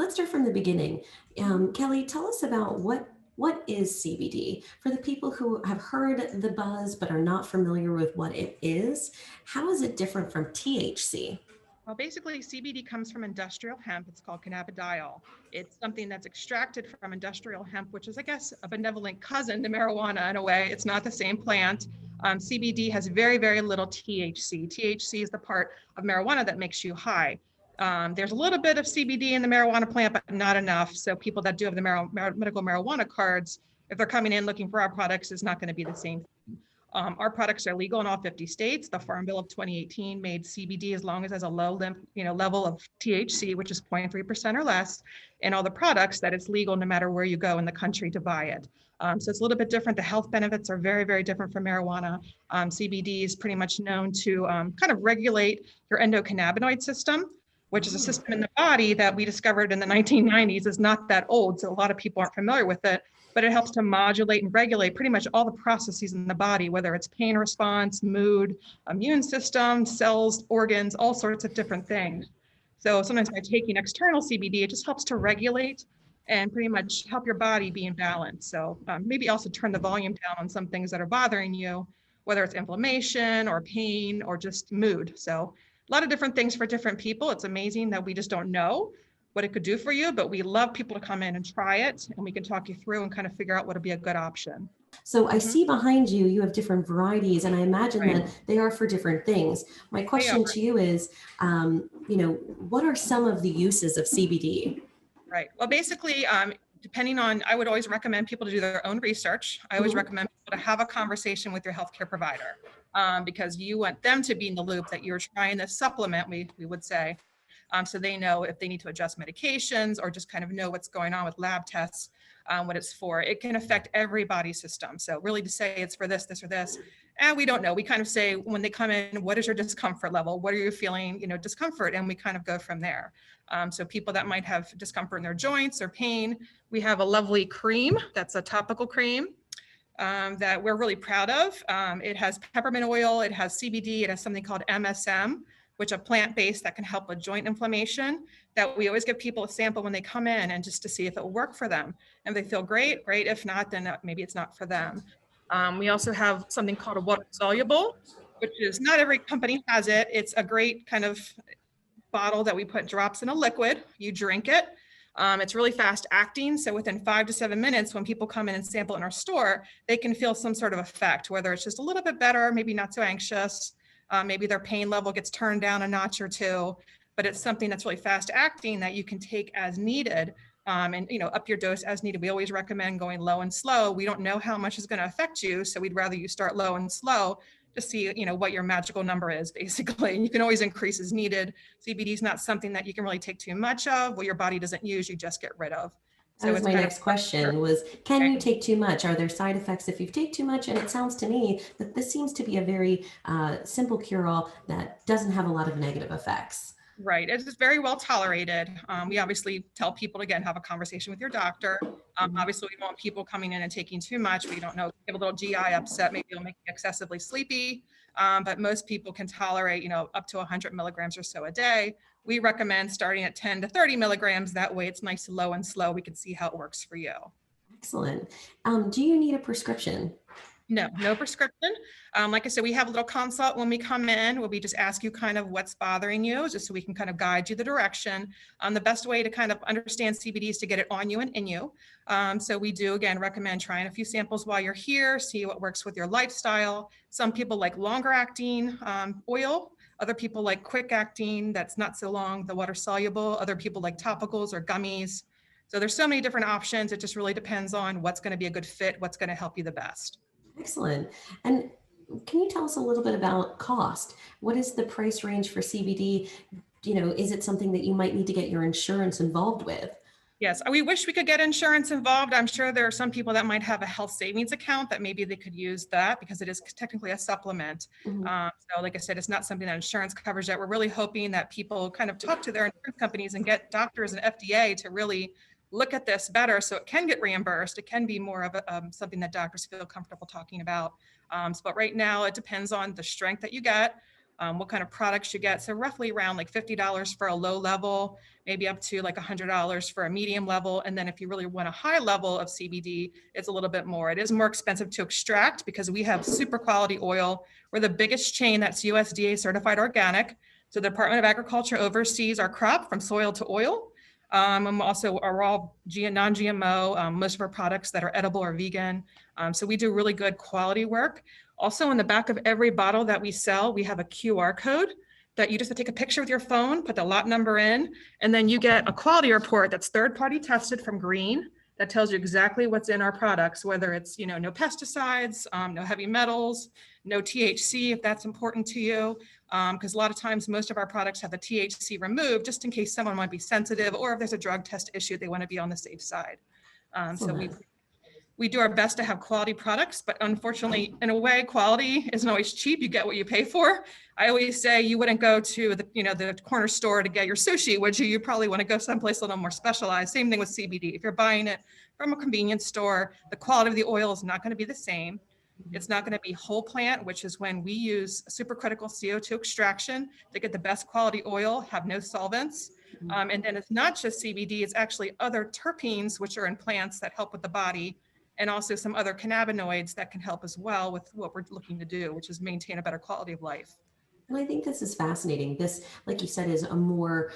let's start from the beginning. Kelley, tell us about what is CBD? For the people who have heard the buzz but are not familiar with what it is, how is it different from THC? Well, basically, CBD comes from industrial hemp. It's called cannabidiol. It's something that's extracted from industrial hemp, which is, I guess, a benevolent cousin to marijuana in a way. It's not the same plant. CBD has very, very little THC. THC is the part of marijuana that makes you high. There's a little bit of CBD in the marijuana plant, but not enough. So people that do have the medical marijuana cards, if they're coming in looking for our products, is not going to be the same. Our products are legal in all 50 states. The Farm Bill of 2018 made CBD as long as it has a low level of THC, which is 0.3% or less, in all the products, that it's legal no matter where you go in the country to buy it. So it's a little bit different. The health benefits are very, very different from marijuana. CBD is pretty much known to kind of regulate your endocannabinoid system, which is a system in the body that we discovered in the 1990s. Is not that old, so a lot of people aren't familiar with it. But it helps to modulate and regulate pretty much all the processes in the body, whether it's pain response, mood, immune system, cells, organs, all sorts of different things. So sometimes by taking external CBD, it just helps to regulate and pretty much help your body be in balance. So maybe also turn the volume down on some things that are bothering you, whether it's inflammation or pain or just mood. So a lot of different things for different people. It's amazing that we just don't know what it could do for you, but we love people to come in and try it, and we can talk you through and kind of figure out what would be a good option. So I see behind you, you have different varieties, and I imagine Right. that they are for different things. My They are. question to you is, what are some of the uses of CBD? Right. Well, basically, depending on, I would always recommend people to do their own research. I always recommend people to have a conversation with your healthcare provider, because you want them to be in the loop that you're trying this supplement, we would say. So they know if they need to adjust medications or just kind of know what's going on with lab tests, what it's for. It can affect every body system. So really to say it's for this, this, or this, and we don't know. We kind of say when they come in, what is your discomfort level? What are you feeling, discomfort? And we kind of go from there. So people that might have discomfort in their joints or pain, we have a lovely cream that's a topical cream that we're really proud of. It has peppermint oil, it has CBD, it has something called MSM, which are plant-based that can help with joint inflammation, that we always give people a sample when they come in and just to see if it will work for them. And if they feel great, great. If not, then maybe it's not for them. We also have something called a water soluble, which is not every company has it. It's a great kind of bottle that we put drops in a liquid. You drink it. It's really fast acting. So within 5 to 7 minutes, when people come in and sample in our store, they can feel some sort of effect, whether it's just a little bit better, maybe not so anxious. Maybe their pain level gets turned down a notch or two, but it's something that's really fast acting that you can take as needed, and up your dose as needed. We always recommend going low and slow. We don't know how much is going to affect you, so we'd rather you start low and slow to see what your magical number is, basically. And you can always increase as needed. CBD is not something that you can really take too much of. What your body doesn't use, you just get rid of. That was my next question was, can you take too much? Are there side effects if you take too much? And it sounds to me that this seems to be a very simple cure-all that doesn't have a lot of negative effects. Right. It's very well tolerated. We obviously tell people, again, have a conversation with your doctor. Obviously, we don't want people coming in and taking too much. We don't know, give a little GI upset, maybe it'll make you excessively sleepy. But most people can tolerate, up to 100 milligrams or so a day. We recommend starting at 10 to 30 milligrams. That way it's nice, low and slow. We can see how it works for you. Excellent. Do you need a prescription? No prescription. Like I said, we have a little consult when we come in where we just ask you kind of what's bothering you, just so we can kind of guide you the direction. The best way to kind of understand CBD is to get it on you and in you. So we do, again, recommend trying a few samples while you're here, see what works with your lifestyle. Some people like longer acting oil. Other people like quick acting, that's not so long, the water soluble. Other people like topicals or gummies. So there's so many different options. It just really depends on what's going to be a good fit, what's going to help you the best. Excellent. And can you tell us a little bit about cost? What is the price range for CBD? Is it something that you might need to get your insurance involved with? Yes, we wish we could get insurance involved. I'm sure there are some people that might have a health savings account that maybe they could use that because it is technically a supplement. So like I said, it's not something that insurance covers yet. We're really hoping that people kind of talk to their insurance companies and get doctors and FDA to really look at this better so it can get reimbursed. It can be more of something that doctors feel comfortable talking about. But right now it depends on the strength that you get. what kind of products you get. So roughly around like $50 for a low level, maybe up to like $100 for a medium level. And then if you really want a high level of CBD, it's a little bit more. It is more expensive to extract because we have super quality oil. We're the biggest chain that's USDA certified organic. So the Department of Agriculture oversees our crop from soil to oil. And also are all non-GMO, most of our products that are edible are vegan. So we do really good quality work. Also on the back of every bottle that we sell, we have a QR code that you just have to take a picture with your phone, put the lot number in, and then you get a quality report that's third-party tested from Green that tells you exactly what's in our products, whether it's, no pesticides, no heavy metals, no THC, if that's important to you. Because a lot of times most of our products have the THC removed just in case someone might be sensitive or if there's a drug test issue, they want to be on the safe side. So we do our best to have quality products, but unfortunately, in a way, quality isn't always cheap. You get what you pay for. I always say you wouldn't go to the corner store to get your sushi, would you? You probably want to go someplace a little more specialized. Same thing with CBD. If you're buying it from a convenience store, the quality of the oil is not going to be the same. It's not going to be whole plant, which is when we use supercritical CO2 extraction to get the best quality oil, have no solvents. And then it's not just CBD, it's actually other terpenes, which are in plants that help with the body, and also some other cannabinoids that can help as well with what we're looking to do, which is maintain a better quality of life. And I think this is fascinating. This, like you said, is a more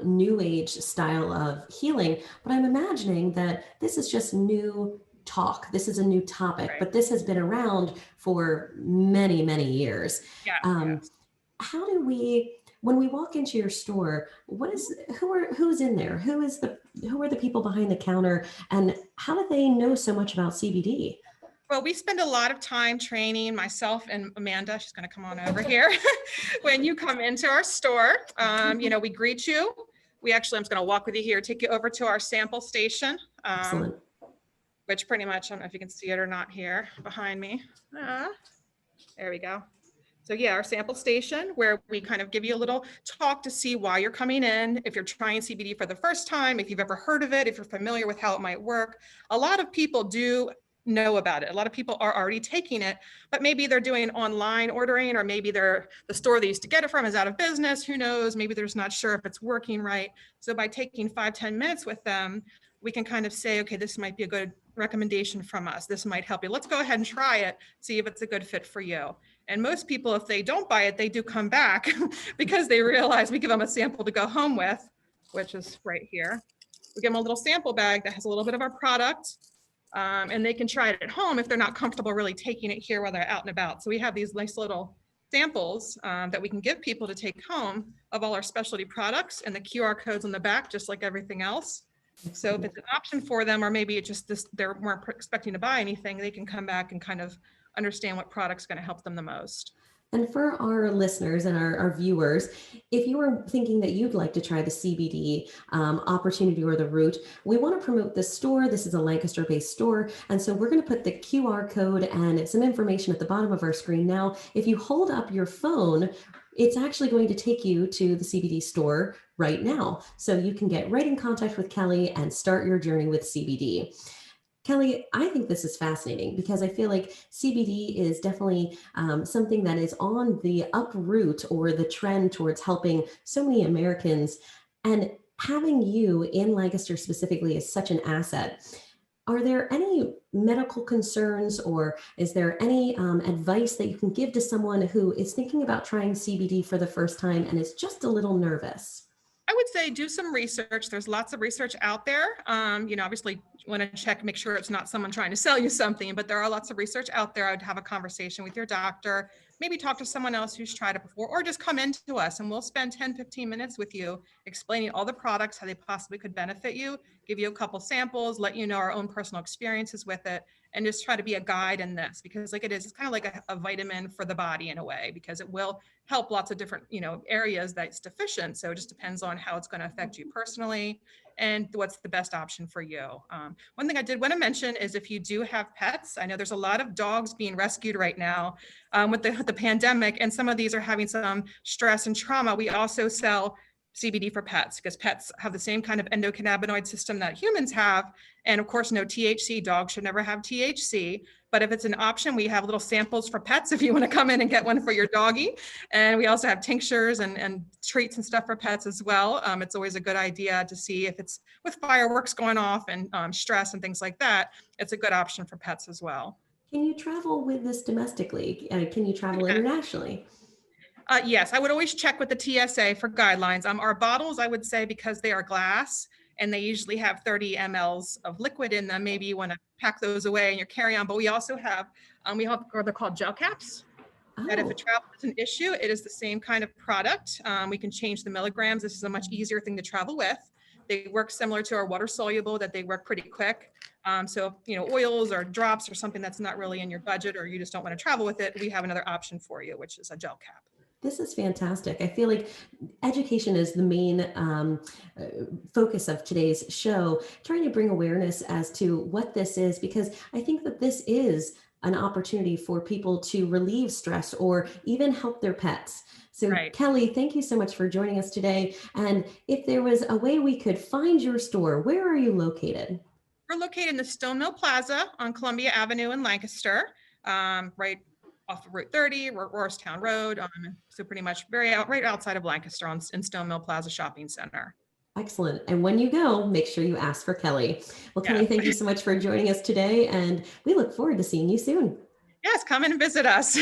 new age style of healing, but I'm imagining that this is just new talk. This is a new topic, Right. but this has been around for many, many years. Yeah. Yes. How do we, when we walk into your store, who's in there? Who are the people behind the counter, and how do they know so much about CBD? Well, we spend a lot of time training, myself and Amanda, she's going to come on over here. When you come into our store, we greet you. I'm just going to walk with you here, take you over to our sample station. Excellent. Which pretty much, I don't know if you can see it or not here behind me. There we go. So yeah, our sample station where we kind of give you a little talk to see why you're coming in, if you're trying CBD for the first time, if you've ever heard of it, if you're familiar with how it might work. A lot of people do know about it. A lot of people are already taking it, but maybe they're doing online ordering, or maybe the store they used to get it from is out of business. Who knows? Maybe they're just not sure if it's working right. So by taking 5-10 minutes with them, we can kind of say, okay, this might be a good recommendation from us. This might help you. Let's go ahead and try it, see if it's a good fit for you. And most people, if they don't buy it, they do come back because they realize we give them a sample to go home with, which is right here. We give them a little sample bag that has a little bit of our product, and they can try it at home if they're not comfortable really taking it here while they're out and about. So we have these nice little samples that we can give people to take home of all our specialty products, and the QR codes on the back, just like everything else. So if it's an option for them, or maybe it's just they weren't expecting to buy anything, they can come back and kind of understand what product's going to help them the most. And for our listeners and our viewers, if you are thinking that you'd like to try the CBD opportunity or the route, we want to promote this store. This is a Lancaster-based store. And so we're going to put the QR code and some information at the bottom of our screen now. If you hold up your phone, it's actually going to take you to the CBD store right now. So you can get right in contact with Kelley and start your journey with CBD. Kelley, I think this is fascinating because I feel like CBD is definitely something that is on the uproot or the trend towards helping so many Americans. And having you in Lancaster specifically is such an asset. Are there any medical concerns, or is there any advice that you can give to someone who is thinking about trying CBD for the first time and is just a little nervous? I would say do some research. There's lots of research out there. Obviously you want to check, make sure it's not someone trying to sell you something, but there are lots of research out there. I'd have a conversation with your doctor, maybe talk to someone else who's tried it before, or just come into us and we'll spend 10-15 minutes with you explaining all the products, how they possibly could benefit you, give you a couple samples, let you know our own personal experiences with it, and just try to be a guide in this, because it's kind of like a vitamin for the body in a way, because it will help lots of different, areas that's deficient. So it just depends on how it's going to affect you personally and what's the best option for you. One thing I did want to mention is if you do have pets, I know there's a lot of dogs being rescued right now with the pandemic, and some of these are having some stress and trauma. We also sell CBD for pets, because pets have the same kind of endocannabinoid system that humans have. And of course, no THC. Dogs should never have THC. But if it's an option, we have little samples for pets if you want to come in and get one for your doggy. And we also have tinctures and treats and stuff for pets as well. It's always a good idea to see if it's with fireworks going off and stress and things like that. It's a good option for pets as well. Can you travel with this domestically? Can you travel internationally? Yes, I would always check with the TSA for guidelines. Our bottles, I would say, because they are glass and they usually have 30 mLs of liquid in them, maybe you want to pack those away in your carry-on. But we also have, they're called gel caps. That if Oh, a travel is an issue, it is the same kind of product. We can change the milligrams. This is a much easier thing to travel with. They work similar to our water soluble, that they work pretty quick. So, oils or drops or something that's not really in your budget, or you just don't want to travel with it, we have another option for you, which is a gel cap. this is fantastic. I feel like education is the main focus of today's show, trying to bring awareness as to what this is, because I think that this is an opportunity for people to relieve stress or even help their pets. So Right. Kelley, thank you so much for joining us today. And if there was a way we could find your store, where are you located? We're located in the Stone Mill Plaza on Columbia Avenue in Lancaster, right off of Route 30, Roarstown Road. So pretty much right outside of Lancaster in Stone Mill Plaza Shopping Center. Excellent. And when you go, make sure you ask for Kelley. Well, Kelley, Yes. thank you so much for joining us today. And we look forward to seeing you soon. Yes, come in and visit us.